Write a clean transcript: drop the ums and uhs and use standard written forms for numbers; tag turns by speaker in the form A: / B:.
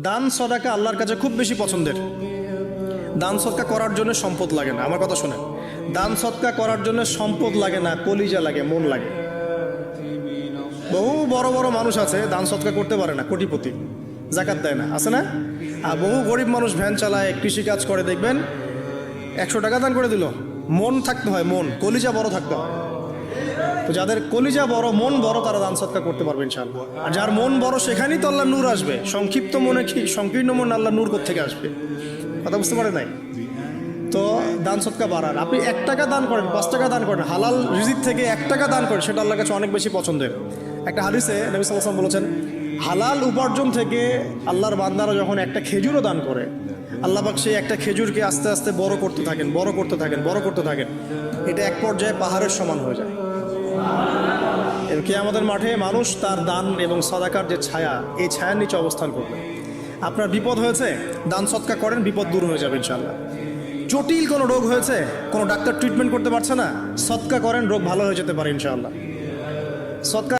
A: দান সদাকা আল্লাহর কাছে খুব বেশি পছন্দের। দান সদকা করার জন্য সম্পদ লাগে না, আমার কথা শোনেন। দান সদকা করার জন্য সম্পদ লাগে না, কলিজা লাগে, মন লাগে। বহু বড় বড় মানুষ আছে দান সদকা করতে পারে না, কোটিপতি, জাকাত দেয় না, আছে না? আর বহু গরিব মানুষ ভ্যান চালায়, কৃষিকাজ করে, দেখবেন 100 টাকা দান করে দিল। মন থাকতে হয়, মন, কলিজা বড় থাকতে হয়। তো যাদের কলিজা বড়, মন বড়, তারা দান সদকা করতে পারবে ইনশাআল্লাহ। আর যার মন বড় সেখানেই তো আল্লাহ নূর আসবে। সংক্ষিপ্ত মনে কি, সংকীর্ণ মন আল্লাহ নূর কোত্থেকে আসবে? কথা বুঝতে পারে নাই? তো দান সদকা বাড়ান। আপনি 1 টাকা দান করেন, 5 টাকা দান করেন, হালাল রিজিক থেকে 1 টাকা দান করেন, সেটা আল্লাহর কাছে অনেক বেশি পছন্দের। একটা হাদিসে নবী সাল্লাল্লাহু আলাইহি ওয়াসাল্লাম বলেছেন, হালাল উপার্জন থেকে আল্লাহর বান্দারা যখন একটা খেজুরও দান করে, আল্লাহ পাক সেই একটা খেজুরকে আস্তে আস্তে বড় করতে থাকেন, বড় করতে থাকেন, বড় করতে থাকেন। এটা এক পর্যায়ে পাহাড়ের সমান হয়ে যায়। এবং কিয়ামতের মাঠে মানুষ তার দান এবং সাদাকার যে ছায়া, এই ছায়ার নিচে অবস্থান করবে। আপনার বিপদ হয়েছে, দান সদকা করেন, বিপদ দূর হয়ে যাবে ইনশাআল্লাহ। জটিল কোনো রোগ হয়েছে, কোনো ডাক্তার ট্রিটমেন্ট করতে পারছে না, সদকা করেন, রোগ ভালো হয়ে যেতে পারে ইনশাআল্লাহ। সদকা